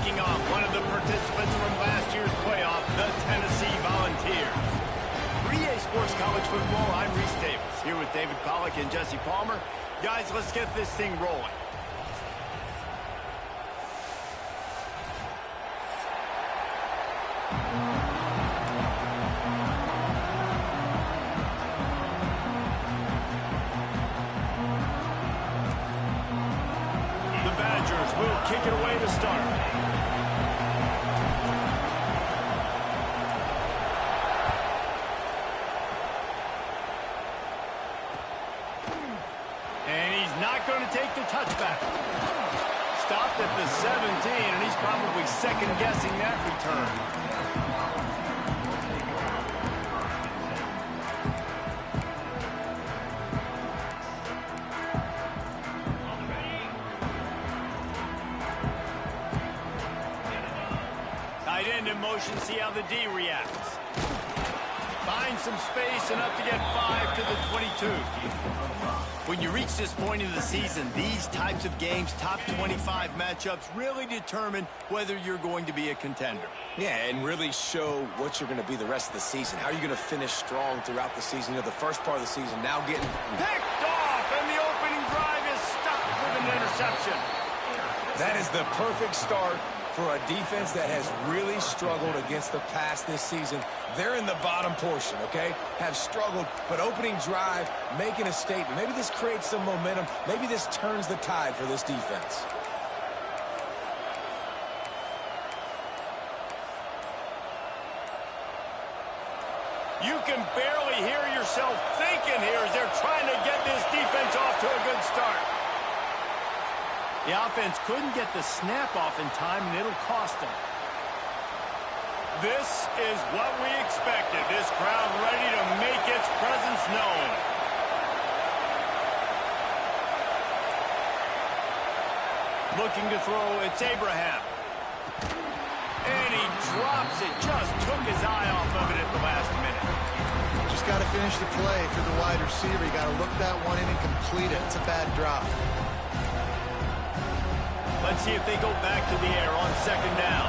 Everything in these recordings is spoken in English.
taking on one of the participants from last year's playoff, the Tennessee Volunteers. 3A Sports College Football, I'm Reese Davis, here with David Pollack and Jesse Palmer. Guys, let's get this thing rolling. The Badgers will kick it away to start. And he's not going to take the touchback. Stopped at the 17, and he's probably second-guessing that return. Tight end in motion, see how the D reacts. Find some space, enough to get 5 to the 22. When you reach this point in the season, these types of games, top 25 matchups, really determine whether you're going to be a contender. Yeah, and really show what you're going to be the rest of the season. How are you going to finish strong throughout the season? You know, the first part of the season, now getting picked off, and the opening drive is stopped with an interception. That is the perfect start for a defense that has really struggled against the pass this season. They're in the bottom portion, okay? Have struggled, but opening drive, making a statement. Maybe this creates some momentum. Maybe this turns the tide for this defense. You can barely hear yourself thinking here as they're trying to get this defense off to a good start. The offense couldn't get the snap off in time, and it'll cost them. This is what we expected. This crowd ready to make its presence known. Looking to throw, it's Abraham. And he drops it. Just took his eye off of it at the last minute. Just got to finish the play for the wide receiver. You got to look that one in and complete it. It's a bad drop. Let's see if they go back to the air on second down.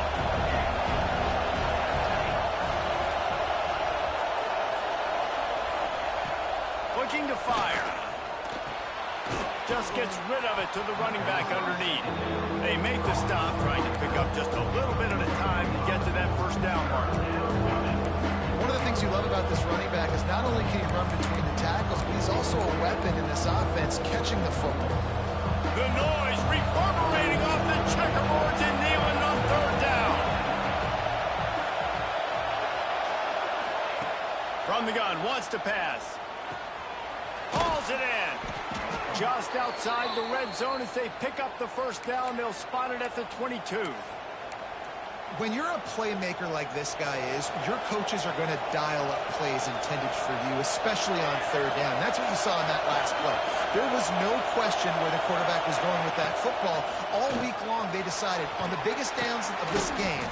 Looking to fire. Just gets rid of it to the running back underneath. They make the stop, trying to pick up just a little bit at a time to get to that first down mark. One of the things you love about this running back is not only can he run between the tackles, but he's also a weapon in this offense, catching the football. The noise reverberating off the checkerboards and Nealon on third down. From the gun, wants to pass. Hauls it in. Just outside the red zone as they pick up the first down. They'll spot it at the 22. When you're a playmaker like this guy is, your coaches are going to dial up plays intended for you, especially on third down. That's what you saw in that last play. There was no question where the quarterback was going with that football. All week long, they decided on the biggest downs of this game,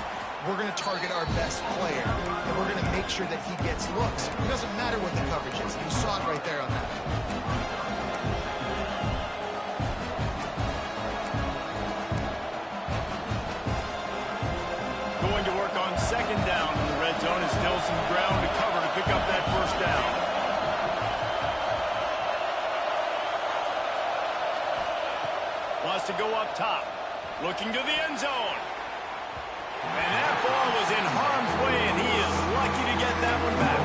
we're going to target our best player, and we're going to make sure that he gets looks. It doesn't matter what the coverage is. You saw it right there on that. Going to work on second down in the red zone, and still some ground to cover to pick up that first down. Wants to go up top. Looking to the end zone. And that ball was in harm's way, and he is lucky to get that one back.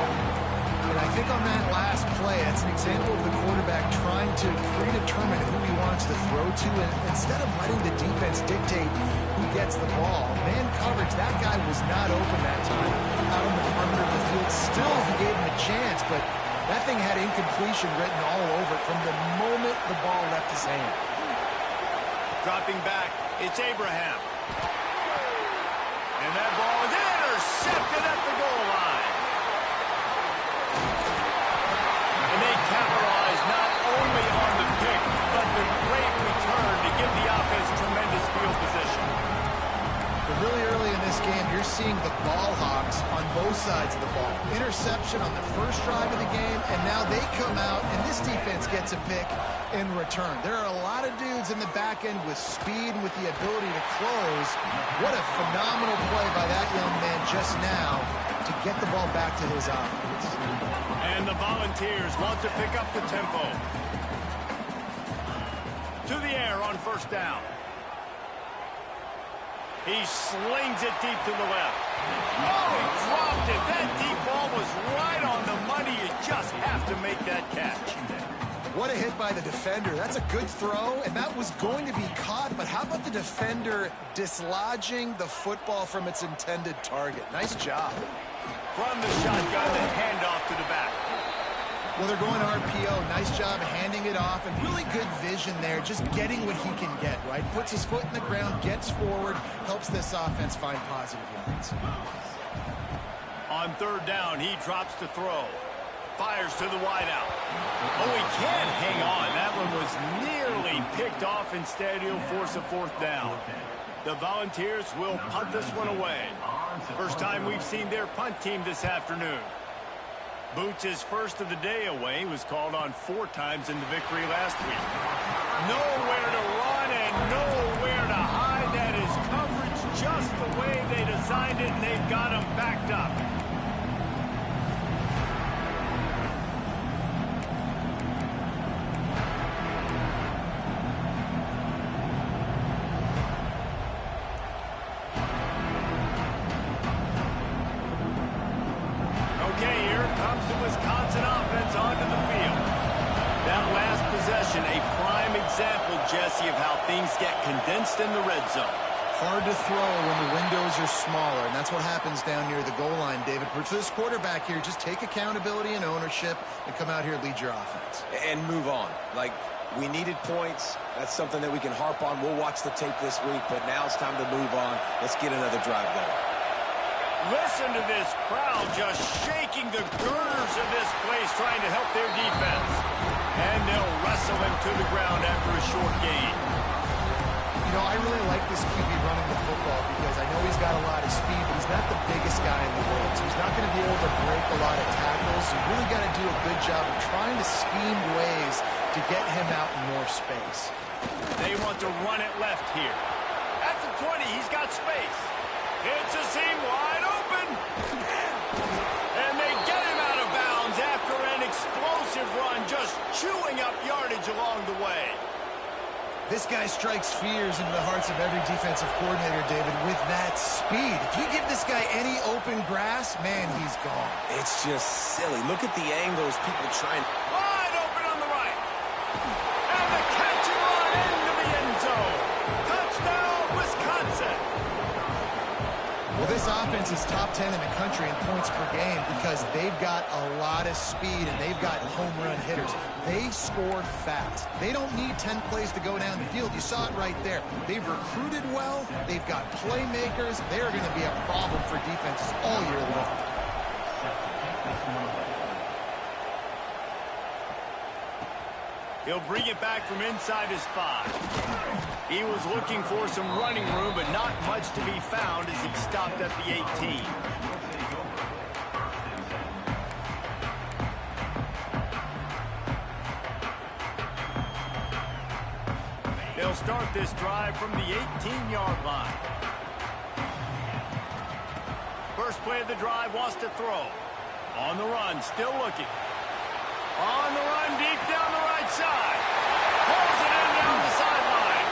And I think on that last play, that's an example of the quarterback trying to predetermine who he wants to throw to, and instead of letting the defense dictate who gets the ball, man coverage, that guy was not open that time out on the perimeter of the field. Still, he gave him a chance, but that thing had incompletion written all over it from the moment the ball left his hand. Dropping back, it's Abraham. And that ball is intercepted at the goal line. And they capitalize not only on the pick, but the great return to give the offense tremendous field position. But really early in this this game, you're seeing the ball hawks on both sides of the ball. Interception on the first drive of the game, and now they come out, and this defense gets a pick in return. There are a lot of dudes in the back end with speed and with the ability to close. What a phenomenal play by that young man just now to get the ball back to his offense. And the Volunteers want to pick up the tempo. To the air on first down. He slings it deep to the left. Oh, he dropped it. That deep ball was right on the money. You just have to make that catch. What a hit by the defender. That's a good throw, and that was going to be caught, but how about the defender dislodging the football from its intended target? Nice job. From the shotgun, the handoff to the back. Well, they're going RPO. Nice job handing it off, and really good vision there, just getting what he can get, right? Puts his foot in the ground, gets forward, helps this offense find positive yards. On third down, he drops to throw. Fires to the wideout. Oh, he can't hang on. That one was nearly picked off. Instead, he'll force a fourth down. The Volunteers will punt this one away. First time we've seen their punt team this afternoon. Boots' first of the day away was called on 4 times in the victory last week. Nowhere to run and nowhere to hide. That is coverage just the way they designed it, and they've got him backed up. Jesse, of how things get condensed in the red zone. Hard to throw when the windows are smaller, and that's what happens down near the goal line, David. But for this quarterback here, just take accountability and ownership and come out here and lead your offense. And move on. Like, we needed points. That's something that we can harp on. We'll watch the tape this week, but now it's time to move on. Let's get another drive going. Listen to this crowd just shaking the girders of this place, trying to help their defense. And they'll wrestle him to the ground after a short gain. You know, I really like this QB running the football because I know he's got a lot of speed, but he's not the biggest guy in the world. So he's not going to be able to break a lot of tackles. You really got to do a good job of trying to scheme ways to get him out in more space. They want to run it left here. At the 20, he's got space. It's a seam wide open. And they get him out of bounds after an explosive run, just chewing up yardage along the way. This guy strikes fears into the hearts of every defensive coordinator, David, with that speed. If you give this guy any open grass, man, he's gone. It's just silly. Look at the angles people trying. Wide open on the right. And the catch and run into the end zone. Touchdown, Wisconsin. Well, this offense is top 10 in the country in points per game because they've got a lot of speed and they've got home run hitters. They score fast. They don't need 10 plays to go down the field. You saw it right there. They've recruited well. They've got playmakers. They're going to be a problem for defenses all year long. He'll bring it back from inside his 5. He was looking for some running room, but not much to be found as he stopped at the 18. They'll start this drive from the 18-yard line. First play of the drive wants to throw. On the run, still looking. On the run, deep down the right side. Pulls it in down the sideline.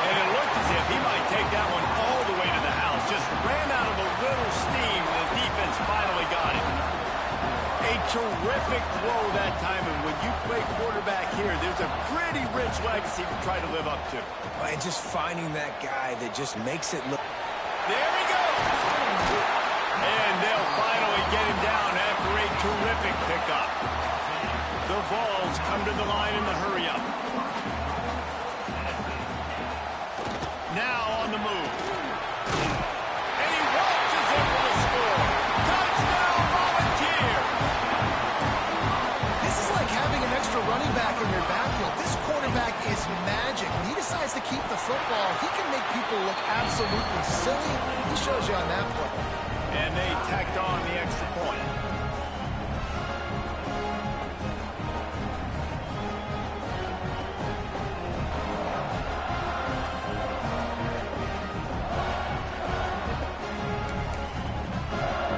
And it looked as if he might take that one all the way to the house. Just ran out of a little steam, and the defense finally got it. A terrific throw that time, and when you play quarterback here, there's a pretty rich legacy to try to live up to. And just finding that guy that just makes it look. There he goes. And they'll finally get him down after a terrific pickup. The Vols come to the line in the hurry-up. Now on the move. And he waltzes in for the score. Touchdown, Volunteer! This is like having an extra running back in your backfield. This quarterback is magic. When he decides to keep the football, he can make people people look absolutely silly. He shows you on that play. And they tacked on the extra point.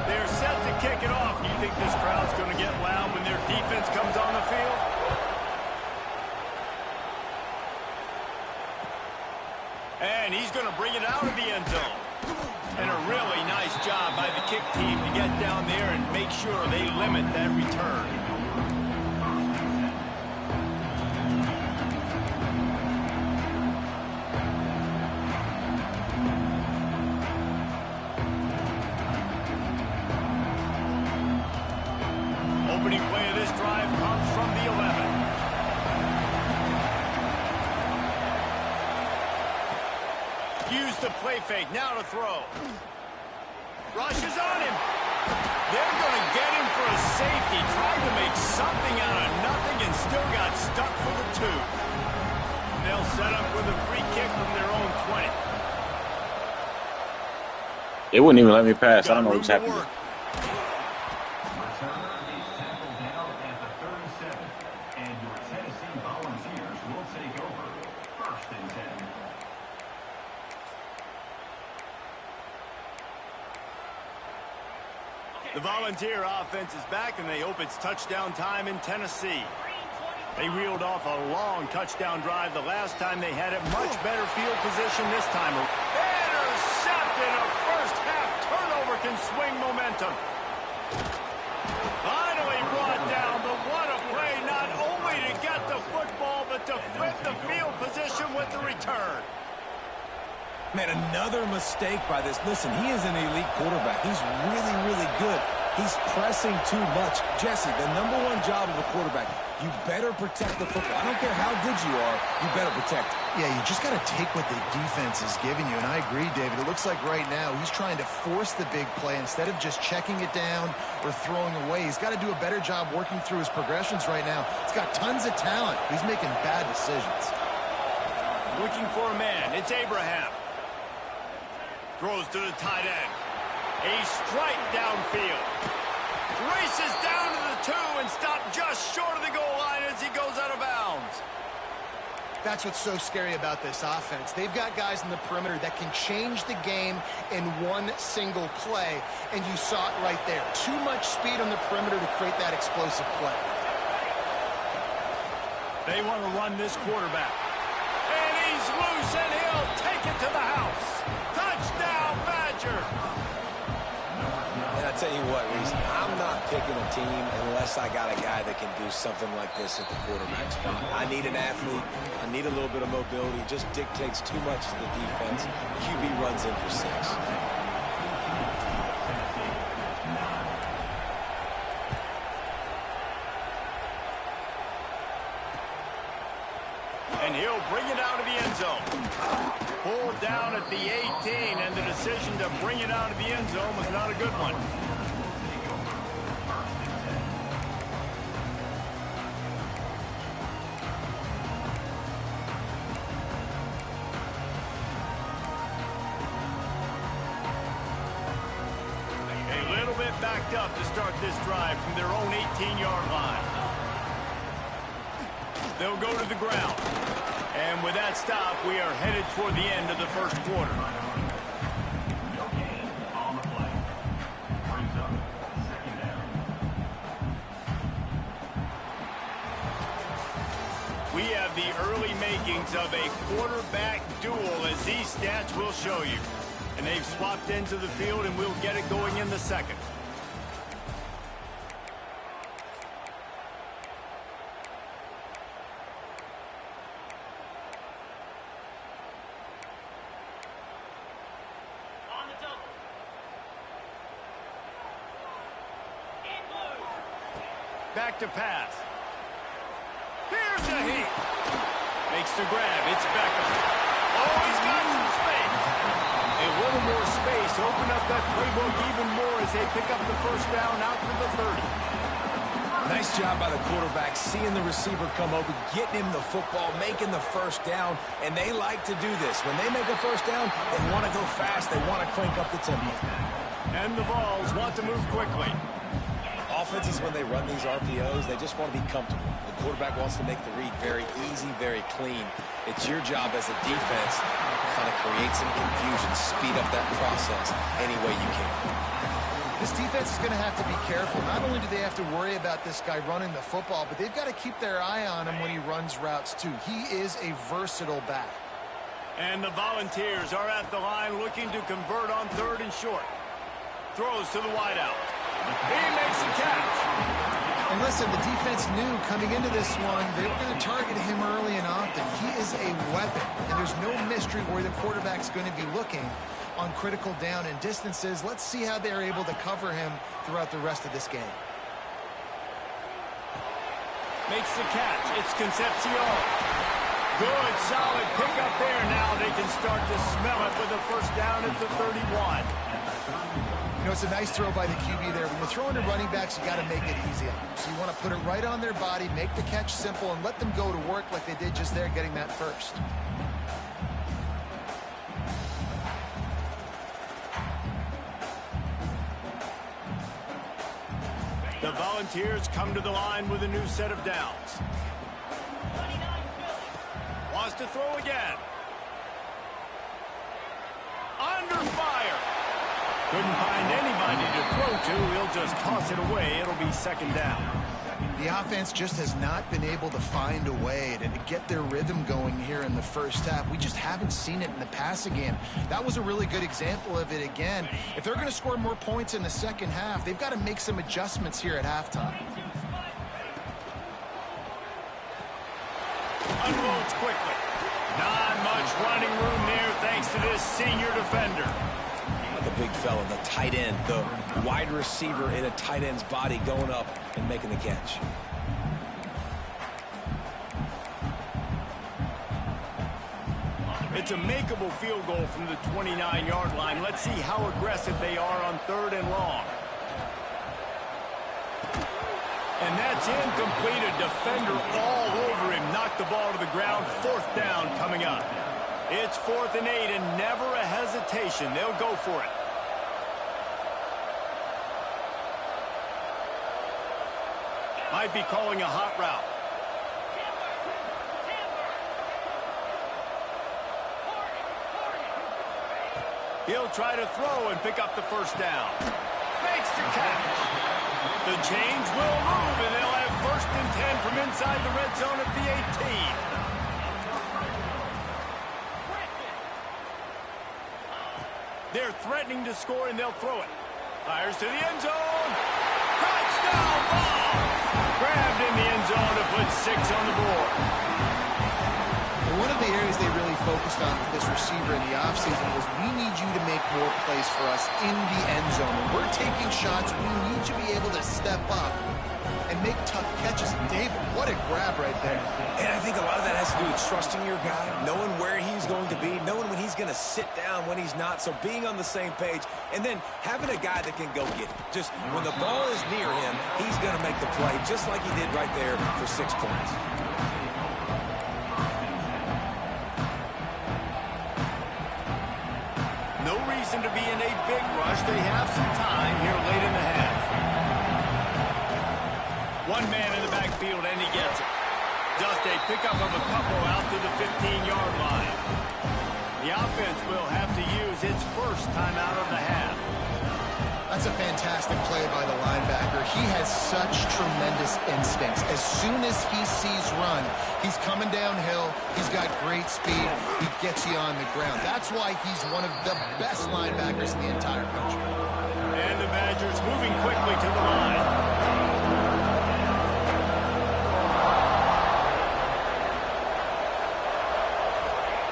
They're set to kick it off. Do you think this crowd's going to get loud when their defense comes on the field? And he's going to bring it out of the end zone. And a really nice job by the kick team to get down there and make sure they limit that return. Opening play of this drive comes from the 11. Use the play fake, now to throw. Rushes on him. They're going to get him for a safety. Tried to make something out of nothing and still got stuck for the 2. They'll set up with a free kick from their own 20. They wouldn't even let me pass. I don't know what's happening. The Volunteer offense is back, and they hope it's touchdown time in Tennessee. They reeled off a long touchdown drive the last time they had it. Much better field position this time. Intercepted! A first-half turnover can swing momentum. Finally brought down, but what a play, not only to get the football, but to flip the field position with the return. Man, another mistake by this. Listen, he is an elite quarterback. He's really, really good. He's pressing too much. Jesse, the number one job of a quarterback, you better protect the football. I don't care how good you are, you better protect it. Yeah, you just got to take what the defense is giving you, and I agree, David. It looks like right now he's trying to force the big play instead of just checking it down or throwing away. He's got to do a better job working through his progressions right now. He's got tons of talent. He's making bad decisions. Looking for a man. It's Abraham. Throws to the tight end. A strike downfield. Races down to the 2 and stopped just short of the goal line as he goes out of bounds. That's what's so scary about this offense. They've got guys in the perimeter that can change the game in one single play, and you saw it right there. Too much speed on the perimeter to create that explosive play. They want to run this quarterback. And he's loose, and he'll take it to the house. Touchdown, Badger! And I tell you what, Reese, I'm not picking a team unless I got a guy that can do something like this at the quarterback spot. I need an athlete. I need a little bit of mobility. It just dictates too much to the defense. QB runs in for 6. And he'll bring it out of the end zone. Pulled down at the 18, and the decision to bring it out of the end zone was not a good one. A little bit backed up to start this drive from their own 18-yard line. They'll go to the ground. And with that stop, we are headed toward the end of the first quarter. We have the early makings of a quarterback duel, as these stats will show you. And they've swapped into the field, and we'll get it going in the second. Back to pass. Here's a heat. Makes the grab. It's Beckham. Oh, he's got some space. A little more space. Open up that playbook even more as they pick up the first down out to the 30. Nice job by the quarterback, seeing the receiver come open, getting him the football, making the first down, and they like to do this. When they make a first down, they want to go fast, they want to crank up the tempo. And the Vols want to move quickly. Offenses, when they run these RPOs, they just want to be comfortable. The quarterback wants to make the read very easy, very clean. It's your job as a defense to kind of create some confusion, speed up that process any way you can. This defense is going to have to be careful. Not only do they have to worry about this guy running the football, but they've got to keep their eye on him when he runs routes too. He is a versatile back. And the Volunteers are at the line looking to convert on 3rd and short. Throws to the wideout. He makes a catch. And listen, the defense knew coming into this one, they were going to target him early and often. He is a weapon, and there's no mystery where the quarterback's going to be looking on critical down and distances. Let's see how they're able to cover him throughout the rest of this game. Makes the catch. It's Concepcion. Good, solid pickup there. Now they can start to smell it with a first down at the 31. You know, it's a nice throw by the QB there. When you're throwing to running backs, you got to make it easy on them. So you want to put it right on their body, make the catch simple, and let them go to work like they did just there, getting that first. The Volunteers come to the line with a new set of downs. Wants to throw again. Under fire. Couldn't find anybody to throw to. He'll just toss it away. It'll be 2nd down. The offense just has not been able to find a way to get their rhythm going here in the first half. We just haven't seen it in the passing game. That was a really good example of it again. If they're going to score more points in the second half, they've got to make some adjustments here at halftime. Unloads quickly. Not much running room there thanks to this senior defender. The big fella, the tight end, the wide receiver in a tight end's body going up and making the catch. It's a makeable field goal from the 29-yard line. Let's see how aggressive they are on 3rd and long. And that's incomplete. A defender all over him. Knocked the ball to the ground. 4th down coming up. It's 4th and 8 and never a hesitation. They'll go for it. Might be calling a hot route. He'll try to throw and pick up the first down. Makes the catch. The chains will move, and they'll have 1st and 10 from inside the red zone at the 18. They're threatening to score, and they'll throw it. Fires to the end zone. Touchdown ball. Grabbed in the end zone to put 6 on the board. One of the areas they really focused on with this receiver in the offseason was we need you to make more plays for us in the end zone. When we're taking shots, we need you to be able to step up and make tough catches. And David, what a grab right there. And I think a lot of that has to do with trusting your guy, knowing where he's going to be, knowing when he's going to sit down, when he's not. So being on the same page, and then having a guy that can go get it. Just when the ball is near him, he's going to make the play, just like he did right there for 6 points. No reason to be in a big rush. They have some time here late in the half. One man in the backfield, and he gets it. Just a pickup of a couple out to the 15-yard line. The offense will have to use its first timeout of the half. That's a fantastic play by the linebacker. He has such tremendous instincts. As soon as he sees run, he's coming downhill. He's got great speed. He gets you on the ground. That's why he's one of the best linebackers in the entire country. And the Badgers moving quickly to the line.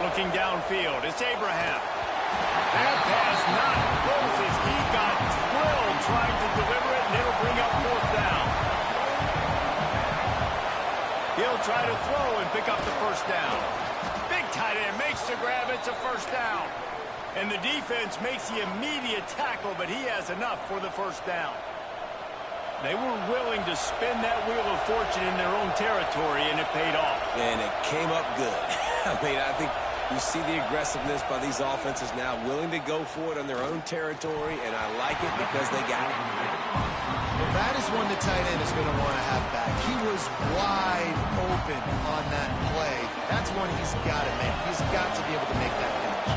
Looking downfield, it's Abraham. That pass not close as he got drilled trying to deliver it, and it'll bring up 4th down. He'll try to throw and pick up the first down. Big tight end makes the grab, it's a first down. And the defense makes the immediate tackle, but he has enough for the first down. They were willing to spin that wheel of fortune in their own territory, and it paid off. And it came up good. I mean, I think you see the aggressiveness by these offenses now, willing to go for it on their own territory, and I like it because they got it. Well, that is one the tight end is going to want to have back. He was wide open on that play. That's one he's got to make. He's got to be able to make that catch.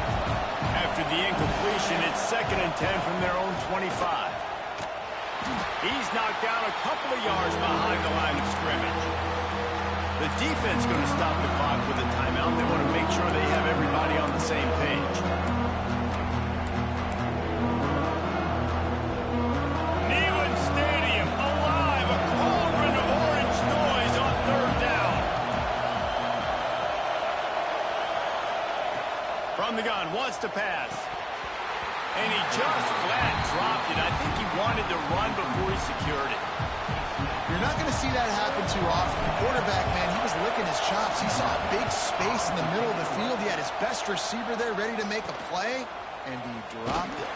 After the incompletion, it's 2nd and 10 from their own 25. He's knocked down a couple of yards behind the line of scrimmage. The defense going to stop the clock with a timeout. They want to make sure they have everybody on the same page. Neyland Stadium alive, a cauldron of orange noise on 3rd down. From the gun, wants to pass. And he just flat dropped it. I think he wanted to run before he secured it. You're not going to see that happen too often. The quarterback, man, he was licking his chops. He saw a big space in the middle of the field. He had his best receiver there ready to make a play, and he dropped it.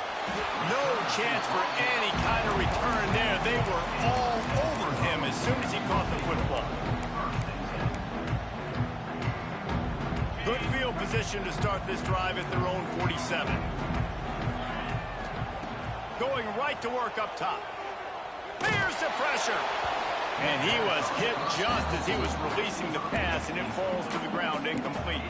No chance for any kind of return there. They were all over him as soon as he caught the football. Good field position to start this drive at their own 47. Going right to work up top. Here's the pressure. And he was hit just as he was releasing the pass, and it falls to the ground incomplete.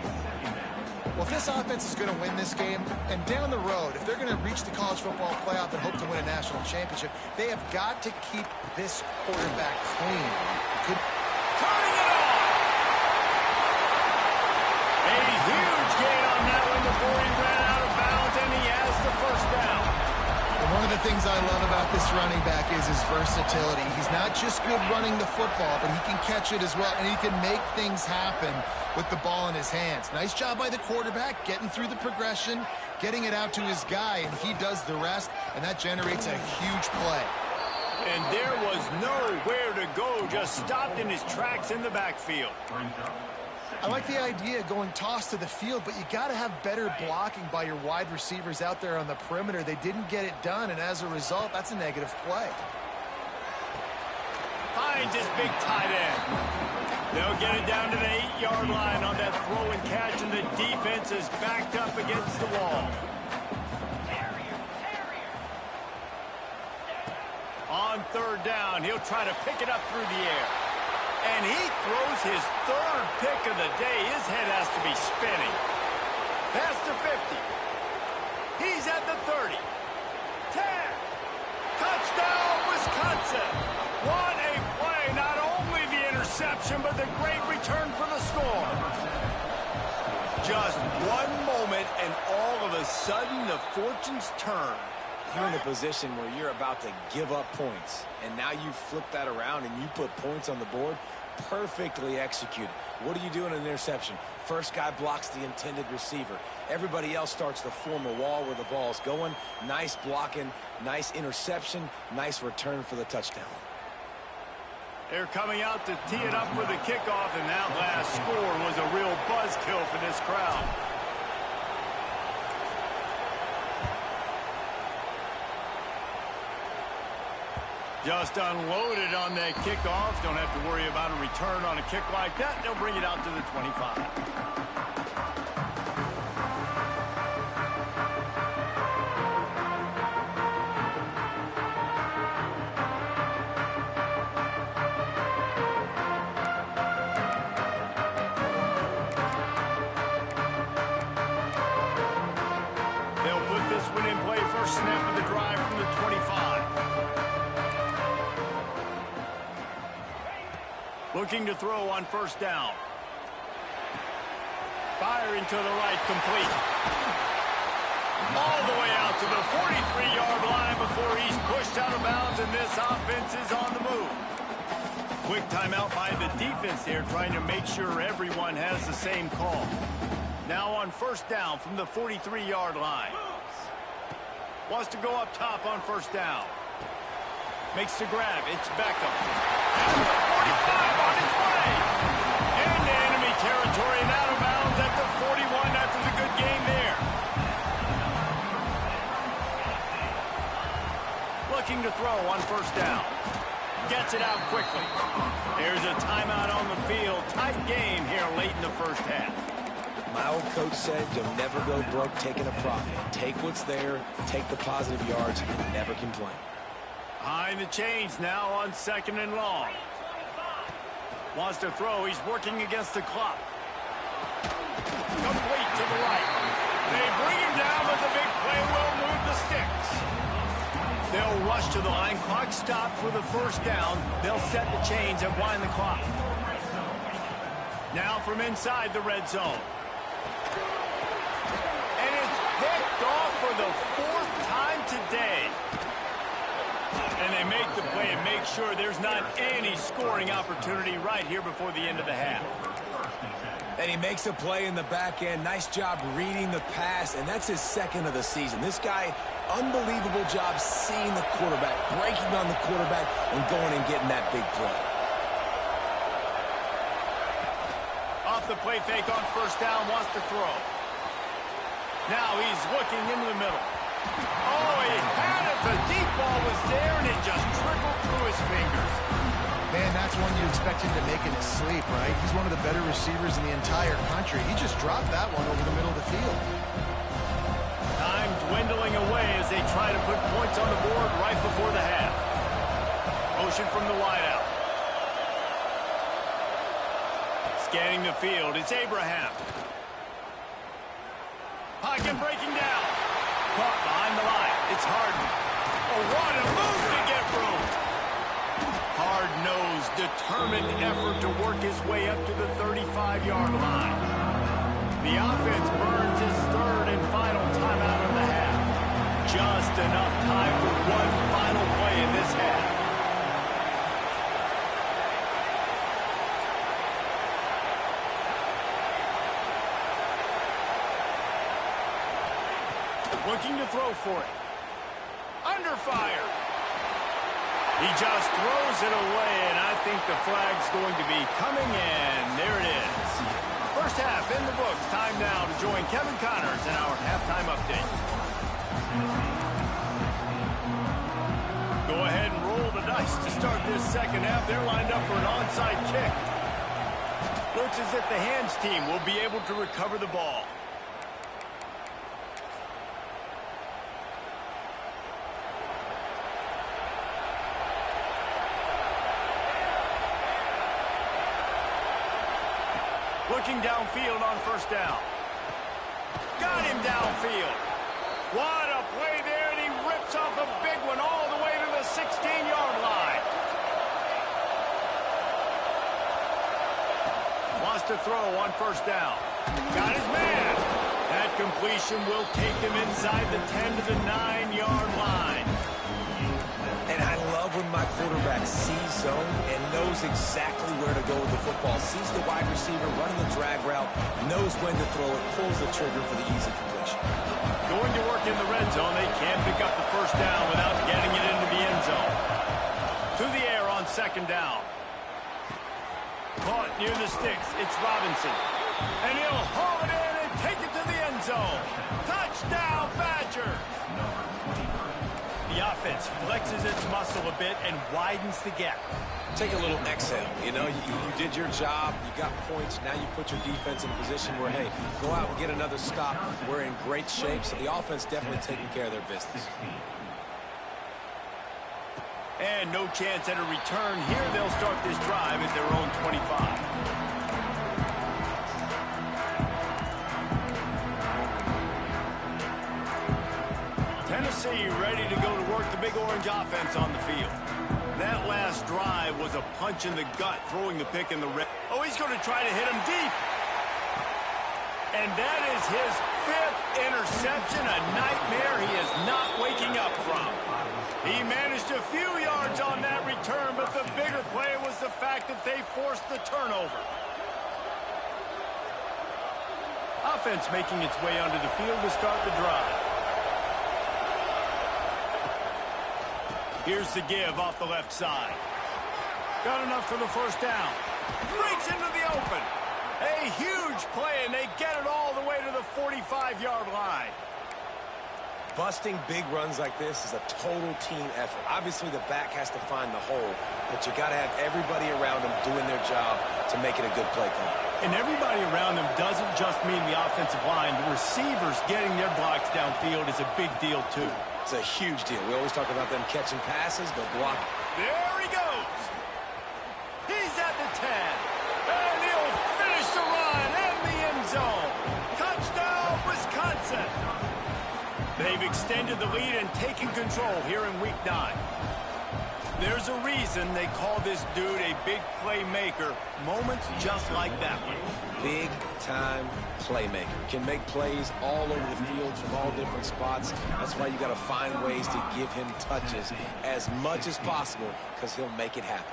Well, if this offense is going to win this game, and down the road, if they're going to reach the college football playoff and hope to win a national championship, they have got to keep this quarterback clean. Turning it on! A huge gain on that one before he ran out of bounds, and he has the 1st down. One of the things I love about this running back is his versatility. He's not just good running the football, but he can catch it as well, and he can make things happen with the ball in his hands. Nice job by the quarterback, getting through the progression, getting it out to his guy, and he does the rest, and that generates a huge play. And there was nowhere to go, just stopped in his tracks in the backfield. I like the idea of going toss to the field, but you got to have better blocking by your wide receivers out there on the perimeter. They didn't get it done, and as a result, that's a negative play. Finds his big tight end. They'll get it down to the 8-yard line on that throw and catch, and the defense is backed up against the wall. On 3rd down, he'll try to pick it up through the air. And he throws his 3rd pick of the day. His head has to be spinning. Past the 50. He's at the 30. 10. Touchdown, Wisconsin. What a play. Not only the interception, but the great return for the score. Just one moment, and all of a sudden, the fortunes turn. You're in a position where you're about to give up points, and now you flip that around and you put points on the board. Perfectly executed. What do you do in an interception? First guy blocks the intended receiver. Everybody else starts to form a wall where the ball's going. Nice blocking, nice interception, nice return for the touchdown. They're coming out to tee it up for the kickoff, and that last score was a real buzzkill for this crowd. Just unloaded on that kickoff. Don't have to worry about a return on a kick like that. They'll bring it out to the 25. They'll put this one in play. First snap of the drive from the 25. Looking to throw on 1st down. Firing to the right, complete. All the way out to the 43-yard line before he's pushed out of bounds, and this offense is on the move. Quick timeout by the defense here, trying to make sure everyone has the same call. Now on 1st down from the 43-yard line. Wants to go up top on 1st down. Makes the grab. It's Beckham. And the 45 on its way. Into enemy territory and out of bounds at the 41 after the good game there. Looking to throw on 1st down. Gets it out quickly. There's a timeout on the field. Tight game here late in the first half. My old coach said you'll never go broke taking a profit. Take what's there, take the positive yards, and never complain. Behind the chains now on 2nd and long. Wants to throw. He's working against the clock. Complete to the right. They bring him down, but the big play will move the sticks. They'll rush to the line. Clock stopped for the first down. They'll set the chains and wind the clock. Now from inside the red zone. And it's picked off for the 4th time today. And they make the play and make sure there's not any scoring opportunity right here before the end of the half. And he makes a play in the back end. Nice job reading the pass, and that's his 2nd of the season. This guy, unbelievable job seeing the quarterback, breaking on the quarterback, and going and getting that big play. Off the play fake on first down, wants to throw. Now he's looking into the middle. Oh, he had it. The deep ball was there, and it just trickled through his fingers. Man, that's one you expect him to make in his sleep, right? He's one of the better receivers in the entire country. He just dropped that one over the middle of the field. Time dwindling away as they try to put points on the board right before the half. Motion from the wideout. Scanning the field, it's Abraham. Pocket breaking down. Caught behind the line. It's Harden. Oh, what a move to get room. Hard-nosed, determined effort to work his way up to the 35-yard line. The offense burns his 3rd and final timeout of the half. Just enough time for one final play in this half. Looking to throw for it. Under fire. He just throws it away, and I think the flag's going to be coming in. There it is. First half in the books. Time now to join Kevin Connors in our halftime update. Go ahead and roll the dice to start this second half. They're lined up for an onside kick. Looks as if the hands team will be able to recover the ball. Looking downfield on first down. Got him downfield. What a play there, and he rips off a big one all the way to the 16-yard line. Wants to throw on first down. Got his man. That completion will take him inside the 10 to the 9-yard line. And I love when my quarterback sees zone and knows exactly where to go with the football. Sees the wide receiver running the drag route, knows when to throw it, pulls the trigger for the easy completion. Going to work in the red zone. They can't pick up the first down without getting it into the end zone. To the air on 2nd down. Caught near the sticks. It's Robinson. And he'll haul it in and take it to the end zone. Touchdown, Badger! The offense flexes its muscle a bit and widens the gap. Take a little exhale. You know, you did your job. You got points. Now you put your defense in a position where, hey, go out and get another stop. We're in great shape, so the offense definitely taking care of their business. And no chance at a return here. They'll start this drive at their own 25. Tennessee ready to go to work the Big Orange offense on the field. That last drive was a punch in the gut, throwing the pick in the red. Oh, he's going to try to hit him deep. And that is his 5th interception, a nightmare he is not waking up from. He managed a few yards on that return, but the bigger play was the fact that they forced the turnover. Offense making its way onto the field to start the drive. Here's the give off the left side. Got enough for the first down. Breaks into the open. A huge play, and they get it all the way to the 45-yard line. Busting big runs like this is a total team effort. Obviously, the back has to find the hole, but you got to have everybody around them doing their job to make it a good play call. And everybody around them doesn't just mean the offensive line. The receivers getting their blocks downfield is a big deal, too. It's a huge deal. We always talk about them catching passes, but blocking. There he goes. He's at the 10. And he'll finish the run in the end zone. Touchdown, Wisconsin. They've extended the lead and taken control here in Week 9. There's a reason they call this dude a big playmaker. Moments just like that one. Big-time playmaker. Can make plays all over the field from all different spots. That's why you got to find ways to give him touches as much as possible, because he'll make it happen.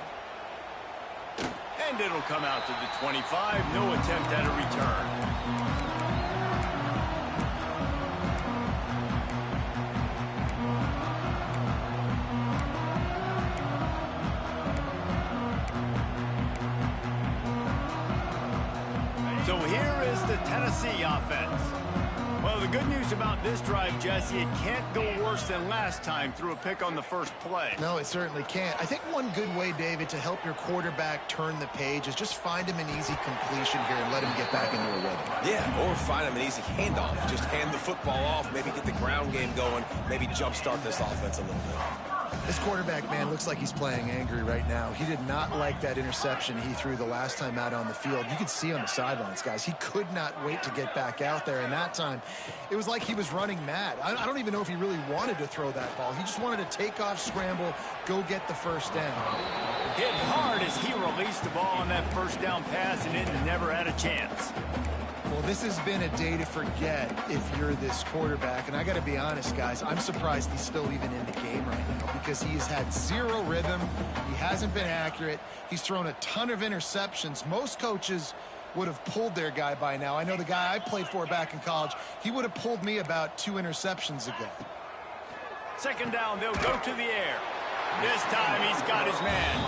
And it'll come out to the 25. No attempt at a return. So here is the Tennessee offense. Well, the good news about this drive, Jesse, it can't go worse than last time through a pick on the first play. No, it certainly can't. I think one good way, David, to help your quarterback turn the page is just find him an easy completion here and let him get back into a rhythm. Yeah, or find him an easy handoff. Just hand the football off, maybe get the ground game going, maybe jumpstart this offense a little bit. This quarterback, man, looks like he's playing angry right now. He did not like that interception he threw the last time out on the field. You could see on the sidelines, guys. He could not wait to get back out there, and that time, it was like he was running mad. I don't even know if he really wanted to throw that ball. He just wanted to take off, scramble, go get the first down. Hit hard as he released the ball on that first down pass, and it never had a chance. Well, this has been a day to forget if you're this quarterback. And I got to be honest, guys, I'm surprised he's still even in the game right now because he has had zero rhythm. He hasn't been accurate. He's thrown a ton of interceptions. Most coaches would have pulled their guy by now. I know the guy I played for back in college, he would have pulled me about 2 interceptions ago. Second down, they'll go to the air. This time he's got his man.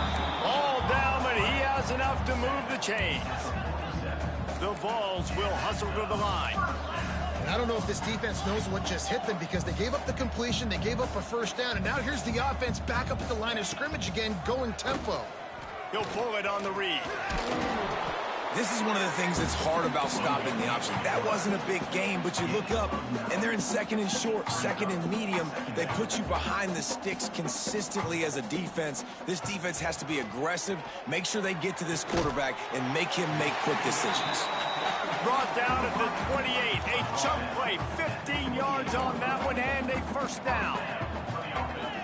All down, but he has enough to move the chains. The Vols will hustle to the line. And I don't know if this defense knows what just hit them because they gave up the completion, they gave up a first down, and now here's the offense back up at the line of scrimmage again, going tempo. He'll pull it on the read. This is one of the things that's hard about stopping the option. That wasn't a big game, but you look up, and they're in second and short, second and medium. They put you behind the sticks consistently as a defense. This defense has to be aggressive, make sure they get to this quarterback, and make him make quick decisions. Brought down at the 28. A chunk play, 15 yards on that one, and a first down.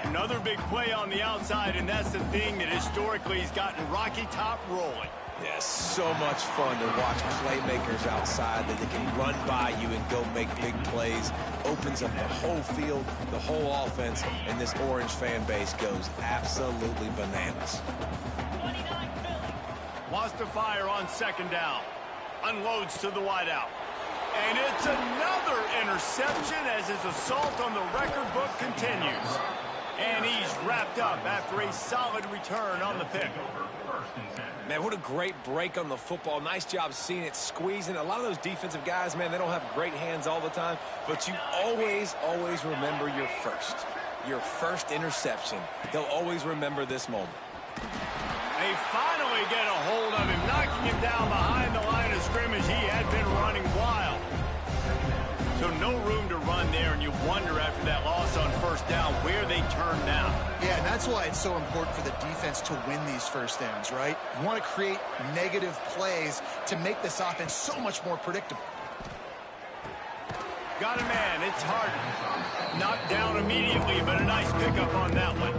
Another big play on the outside, and that's the thing that historically has gotten Rocky Top rolling. Yeah, so much fun to watch playmakers outside that they can run by you and go make big plays. Opens up the whole field, the whole offense, and this Orange fan base goes absolutely bananas. Wants to fire on second down. Unloads to the wideout. And it's another interception as his assault on the record book continues. And he's wrapped up after a solid return on the pick. Man, what a great break on the football. Nice job seeing it, squeezing. A lot of those defensive guys, man, they don't have great hands all the time, but you always, always remember your first interception. They'll always remember this moment. They finally get a hold of him, knocking him down behind the line of scrimmage. He had been running wild. So no room to run there, and you wonder after that loss on first down where they turn now. Yeah, and that's why it's so important for the defense to win these first downs, right? You want to create negative plays to make this offense so much more predictable. Got a man, it's Harden. Knocked down immediately, but a nice pickup on that one.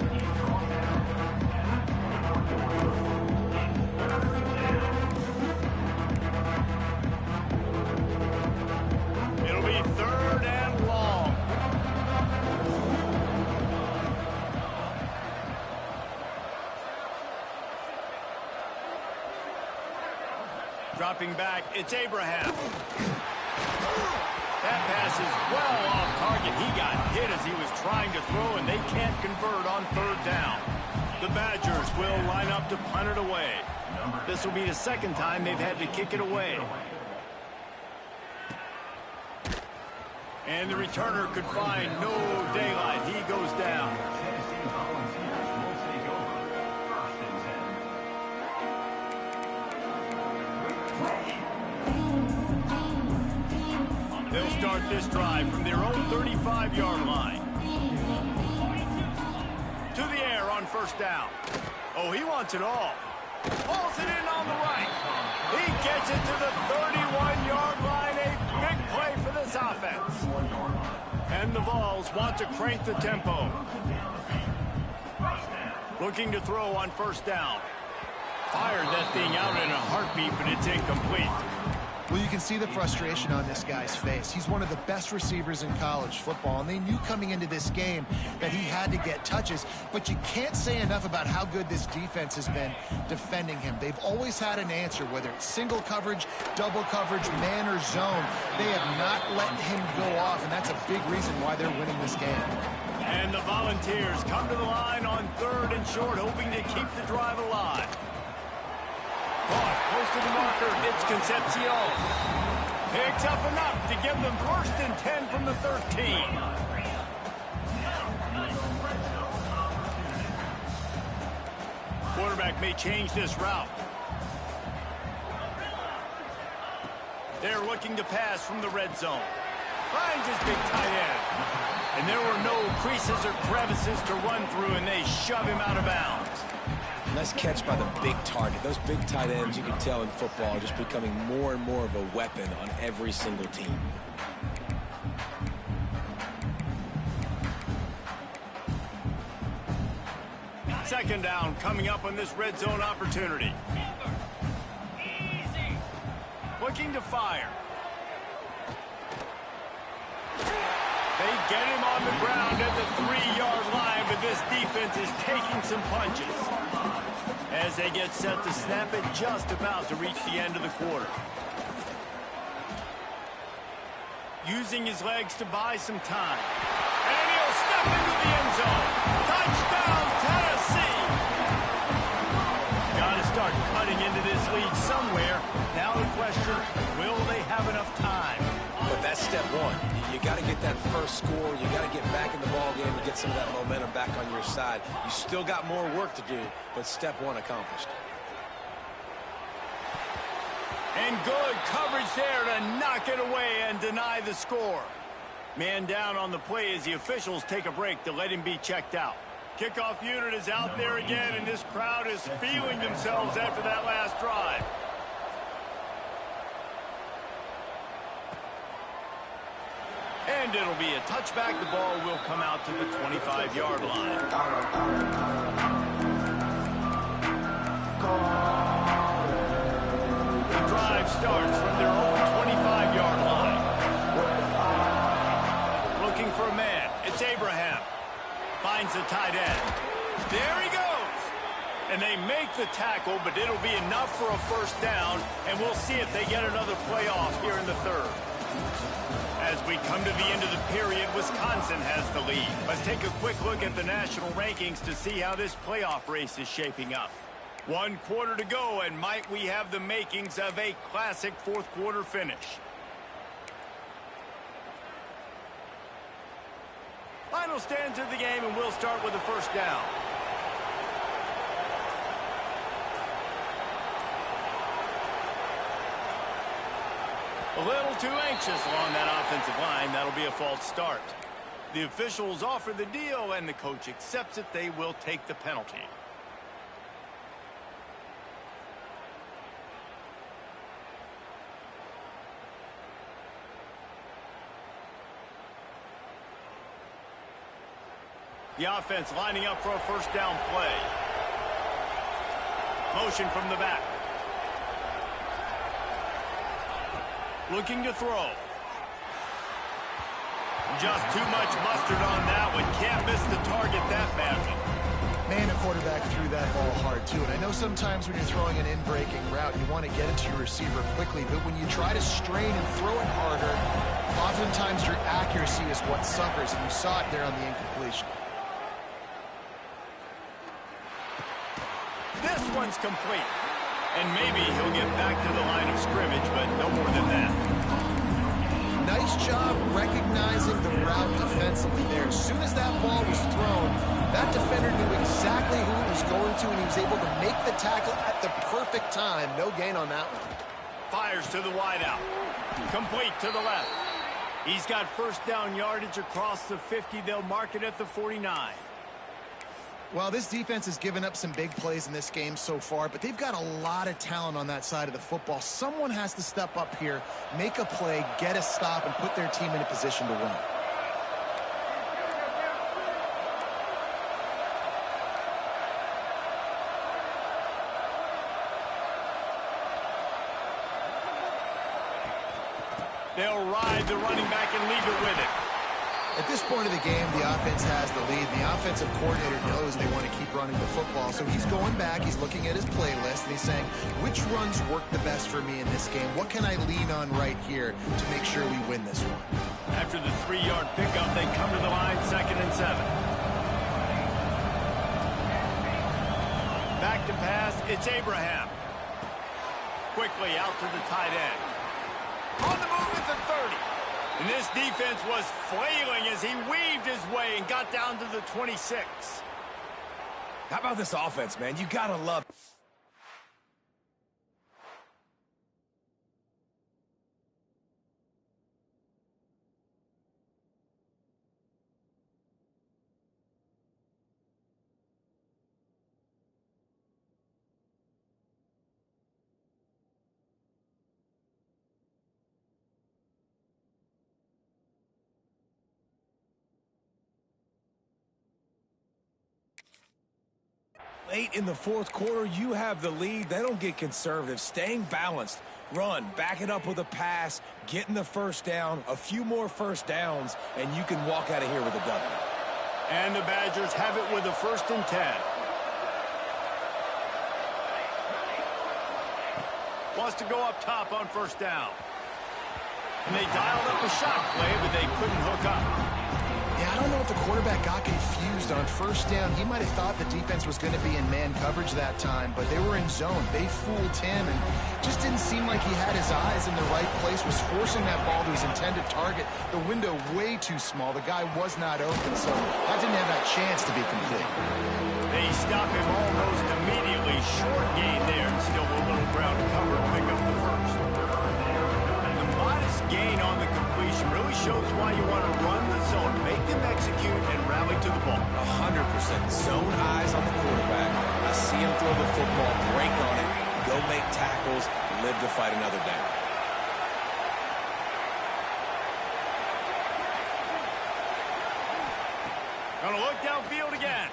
It'll be third and long. Dropping back, it's Abraham. That pass is well off target. He got hit as he was trying to throw, and they can't convert on third down. The Badgers will line up to punt it away. This will be the second time they've had to kick it away. And the returner could find no daylight. He goes down. They'll start this drive from their own 35-yard line. To the air on first down. Oh, he wants it all. Pulls it in on the right. He gets it to the 31-yard line. A big play for this offense. And the Vols want to crank the tempo. Looking to throw on first down. Fired that thing out in a heartbeat, but it's incomplete. Well, you can see the frustration on this guy's face. He's one of the best receivers in college football, and they knew coming into this game that he had to get touches, but you can't say enough about how good this defense has been defending him. They've always had an answer, whether it's single coverage, double coverage, man or zone. They have not let him go off, and that's a big reason why they're winning this game. And the Volunteers come to the line on 3rd and short, hoping to keep the drive alive. Close to the marker, it's Concepcion. Picks up enough to give them 1st and 10 from the 13. Quarterback may change this route. They're looking to pass from the red zone. Finds his big tight end. And there were no creases or crevices to run through, and they shove him out of bounds. Nice catch by the big target. Those big tight ends, you can tell in football, are just becoming more and more of a weapon on every single team. Second down coming up on this red zone opportunity. Looking to fire. They get him on the ground at the 3-yard line, but this defense is taking some punches. As they get set to snap it, just about to reach the end of the quarter. Using his legs to buy some time. And he'll step into the end zone. Touchdown, Tennessee! Got to start cutting into this lead somewhere. Now the question, will they have enough time? But that's step one. You got to get that first score. You got to get back in the ball game and get some of that momentum back on your side. You still got more work to do, but step one accomplished. And good coverage there to knock it away and deny the score. Man down on the play as the officials take a break to let him be checked out. Kickoff unit is out there again, and this crowd is feeling themselves after that last drive. And it'll be a touchback. The ball will come out to the 25-yard line. The drive starts from their own 25-yard line. Looking for a man. It's Abraham. Finds the tight end. There he goes. And they make the tackle, but it'll be enough for a first down, and we'll see if they get another play off here in the 3rd. As we come to the end of the period, Wisconsin has the lead. Let's take a quick look at the national rankings to see how this playoff race is shaping up. 1 quarter to go, and might we have the makings of a classic 4th quarter finish. Final stands of the game, and we'll start with the first down. A little too anxious along that offensive line. That'll be a false start. The officials offer the deal, and the coach accepts it. They will take the penalty. The offense lining up for a first down play. Motion from the back. Looking to throw. Just too much mustard on that one. Can't miss the target that badly. Man, a quarterback threw that ball hard, too. And I know sometimes when you're throwing an in-breaking route, you want to get it to your receiver quickly. But when you try to strain and throw it harder, oftentimes your accuracy is what suffers. And you saw it there on the incompletion. This one's complete. And maybe he'll get back to the line of scrimmage, but no more than that. Nice nice job recognizing the route defensively there. As soon as that ball was thrown, that defender knew exactly who it was going to, and he was able to make the tackle at the perfect time. No gain on that one. Fires to the wideout. Complete to the left. He's got first down yardage across the 50. They'll mark it at the 49. Well, this defense has given up some big plays in this game so far, but they've got a lot of talent on that side of the football. Someone has to step up here, make a play, get a stop, and put their team in a position to win. They'll ride the running back and leave it with it. At this point of the game, the offense has the lead. The offensive coordinator knows they want to keep running the football. So he's going back, he's looking at his playlist, and he's saying, which runs work the best for me in this game? What can I lean on right here to make sure we win this one? After the 3-yard pickup, they come to the line, 2nd and 7. Back to pass, it's Abraham. Quickly out to the tight end. On the move at the 30. And this defense was flailing as he weaved his way and got down to the 26. How about this offense, man? You gotta love it. Late in the fourth quarter, you have the lead. They don't get conservative. Staying balanced. Run, back it up with a pass, getting the first down, a few more first downs, and you can walk out of here with a W. And the Badgers have it with a 1st and 10. Wants to go up top on 1st down. And they dialed up a shot play, but they couldn't hook up. Yeah, I don't know if the quarterback got confused on 1st down. He might have thought the defense was going to be in man coverage that time, but they were in zone. They fooled him, and just didn't seem like he had his eyes in the right place, was forcing that ball to his intended target. The window way too small. The guy was not open, so that didn't have that chance to be complete. They stop him almost immediately. Short gain there, and still a little ground cover to pick up the 1st. The modest gain on the completion really shows why you want to run the zone. Make them execute and rally to the ball. 100%. Zone eyes on the quarterback. I see him throw the football, break on it, go make tackles, live to fight another down. Gonna look downfield again.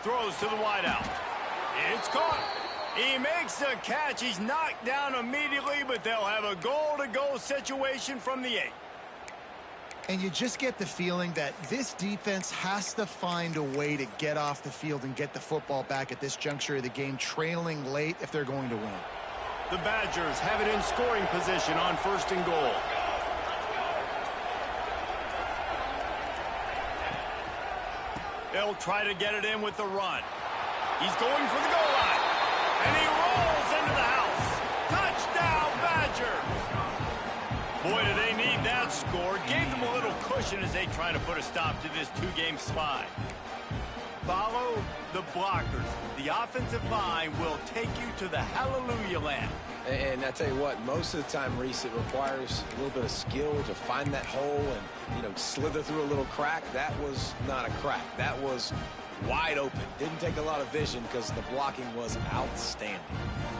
Throws to the wideout. It's caught. He makes the catch. He's knocked down immediately, but they'll have a goal-to-goal situation from the 8. And you just get the feeling that this defense has to find a way to get off the field and get the football back at this juncture of the game, trailing late if they're going to win. The Badgers have it in scoring position on 1st and goal. They'll try to get it in with the run. He's going for the goal line. And he rolls into the house. Touchdown, Badgers! Boy, do they need that score. Gave them a little cushion as they try to put a stop to this 2-game slide. Follow the blockers. The offensive line will take you to the hallelujah land. And I tell you what, most of the time, Reese, it requires a little bit of skill to find that hole and, slither through a little crack. That was not a crack. That was wide open. Didn't take a lot of vision because the blocking was outstanding.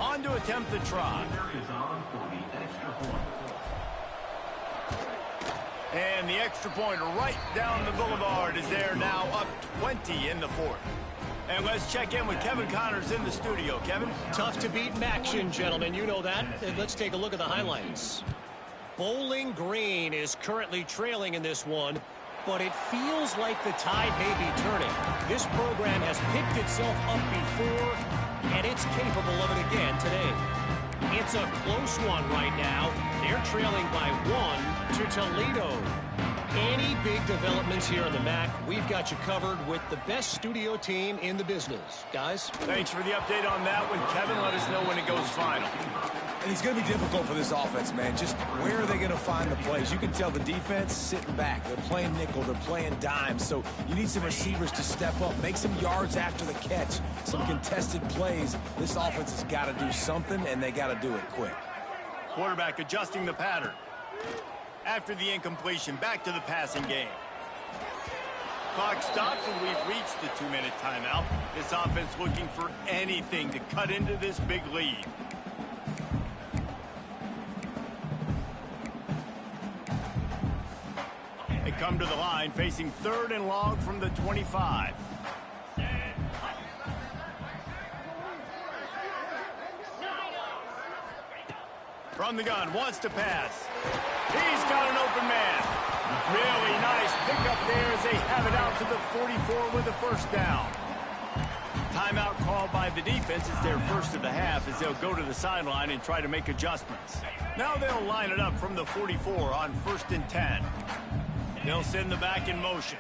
On to attempt the try. And the extra point right down the boulevard is there now, up 20 in the 4th. And let's check in with Kevin Connors in the studio. Kevin? Tough to beat in action, gentlemen. You know that. Let's take a look at the highlights. Bowling Green is currently trailing in this one, but it feels like the tide may be turning. This program has picked itself up before, and it's capable of it again today. It's a close one right now. They're trailing by 1 to Toledo. Any big developments here on the MAC, we've got you covered with the best studio team in the business. Guys? Thanks for the update on that one, Kevin. Let us know when it goes final. And it's going to be difficult for this offense, man. Just where are they going to find the plays? You can tell the defense sitting back. They're playing nickel. They're playing dime. So you need some receivers to step up, make some yards after the catch, some contested plays. This offense has got to do something, and they got to do it quick. Quarterback adjusting the pattern. After the incompletion, back to the passing game. Clock stops, and we've reached the 2-minute timeout. This offense looking for anything to cut into this big lead. They come to the line, facing 3rd and long from the 25. From the gun, wants to pass. He's got an open man. Really nice pickup there as they have it out to the 44 with a first down. Timeout called by the defense. It's their first of the half as they'll go to the sideline and try to make adjustments. Now they'll line it up from the 44 on 1st and 10. They'll send the back in motion.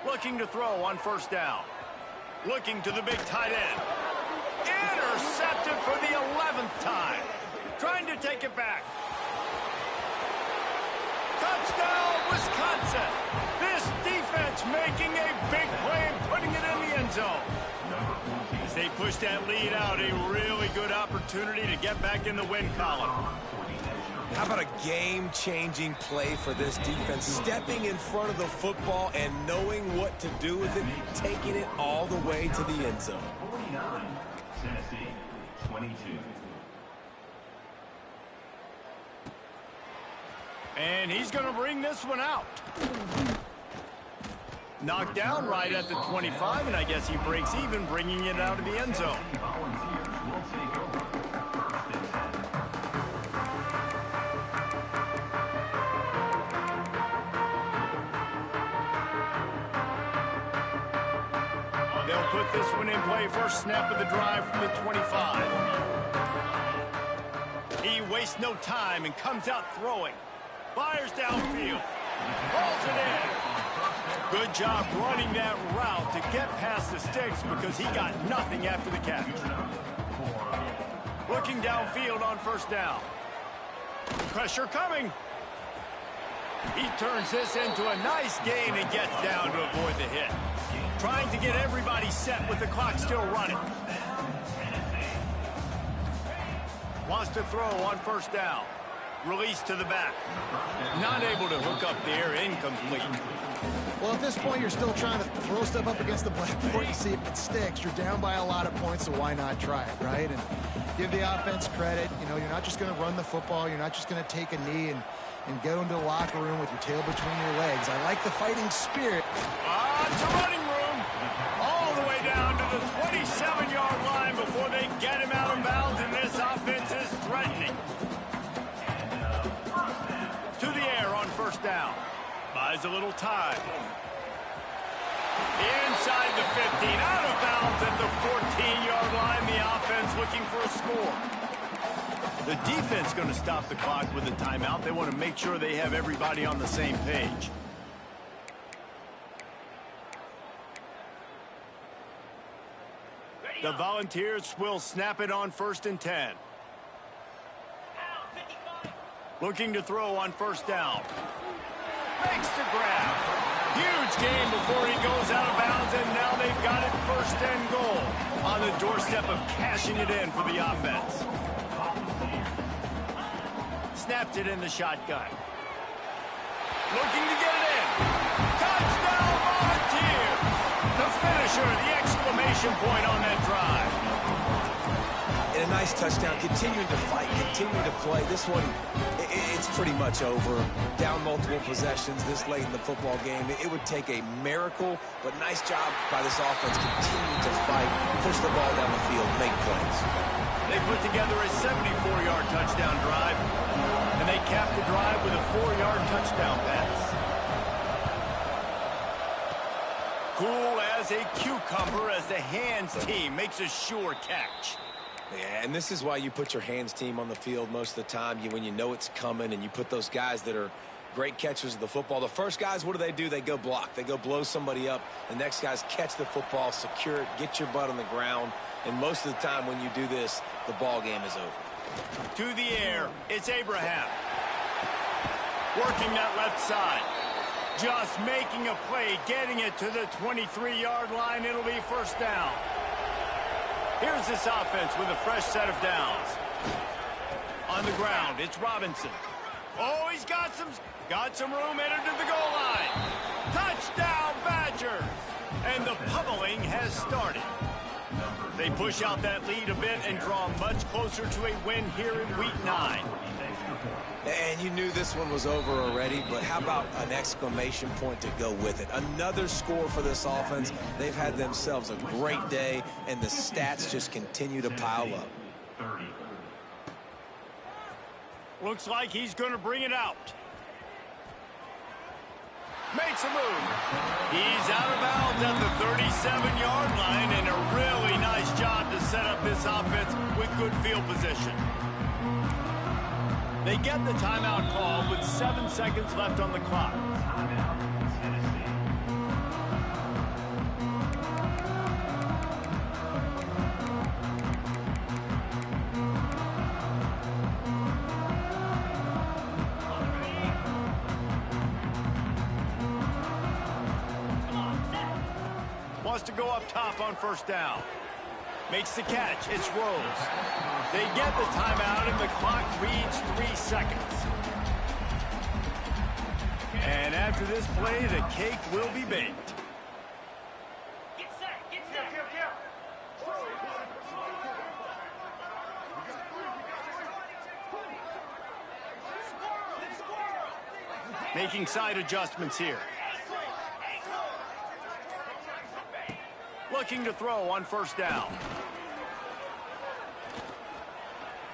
Looking to throw on 1st down. Looking to the big tight end. Intercepted for the 11th time. Trying to take it back. Touchdown, Wisconsin. This defense making a big play and putting it in the end zone. As they push that lead out, a really good opportunity to get back in the win column. How about a game-changing play for this defense? Stepping in front of the football and knowing what to do with it, taking it all the way to the end zone. 49, Tennessee, 22. And he's going to bring this one out. Knocked down right at the 25, and I guess he breaks even, bringing it out of the end zone. They'll put this one in play. First snap of the drive from the 25. He wastes no time and comes out throwing. Fires downfield. Rolls it in. Good job running that route to get past the sticks because he got nothing after the catch. Looking downfield on 1st down. Pressure coming. He turns this into a nice gain and gets down to avoid the hit. Trying to get everybody set with the clock still running. Wants to throw on 1st down. Release to the back. Not able to hook up there. Incomplete. Well, at this point, you're still trying to throw stuff up against the blackboard to see if it sticks. You're down by a lot of points, so why not try it, right? And give the offense credit. You know, you're not just going to run the football. You're not just going to take a knee and go into the locker room with your tail between your legs. I like the fighting spirit. It's a running room. All the way down to the 27-yard line before they get him out of bounds, and this offense is threatening. To the air on 1st down. Buys a little time. Inside the 15, out of bounds at the 14-yard line. The offense looking for a score. The defense going to stop the clock with a timeout. They want to make sure they have everybody on the same page. The Volunteers will snap it on 1st and 10. Looking to throw on 1st down. Makes the grab. Huge gain before he goes out of bounds, and now they've got it 1st and goal on the doorstep of cashing it in for the offense. Snapped it in the shotgun. Looking to get it in. Touchdown, Volunteer! The finisher, the exclamation point on that drive. And a nice touchdown, continuing to fight, continuing to play. This one, it's pretty much over. Down multiple possessions this late in the football game. It would take a miracle, but nice job by this offense continuing to fight, push the ball down the field, make plays. They put together a 74-yard touchdown drive, and they capped the drive with a 4-yard touchdown pass. Cool as a cucumber as the hands team makes a sure catch. Yeah, and this is why you put your hands team on the field most of the time. When you know it's coming, and you put those guys that are Great catchers of the football. The first guys, what do? They go block. They go blow somebody up. The next guys catch the football, secure it, get your butt on the ground. And most of the time when you do this, the ball game is over. To the air, it's Abraham. Working that left side. Just making a play, getting it to the 23-yard line. It'll be first down. Here's this offense with a fresh set of downs. On the ground, it's Robinson. Oh, he's got some room headed to the goal line. Touchdown, Badgers! And the pummeling has started. They push out that lead a bit and draw much closer to a win here in Week 9. And you knew this one was over already, but how about an exclamation point to go with it? Another score for this offense. They've had themselves a great day, and the stats just continue to pile up. Looks like he's going to bring it out. Makes a move. He's out of bounds at the 37-yard line, and a really nice job to set up this offense with good field position. They get the timeout call with 7 seconds left on the clock. Wants to go up top on first down. Makes the catch. It's Rose. They get the timeout, and the clock reads 3 seconds. And after this play, the cake will be baked. Get set, get set. Making side adjustments here. Looking to throw on first down.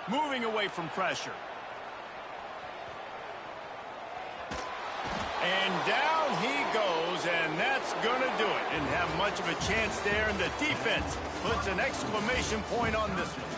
Moving away from pressure. And down he goes, and that's going to do it. Didn't have much of a chance there, and the defense puts an exclamation point on this one.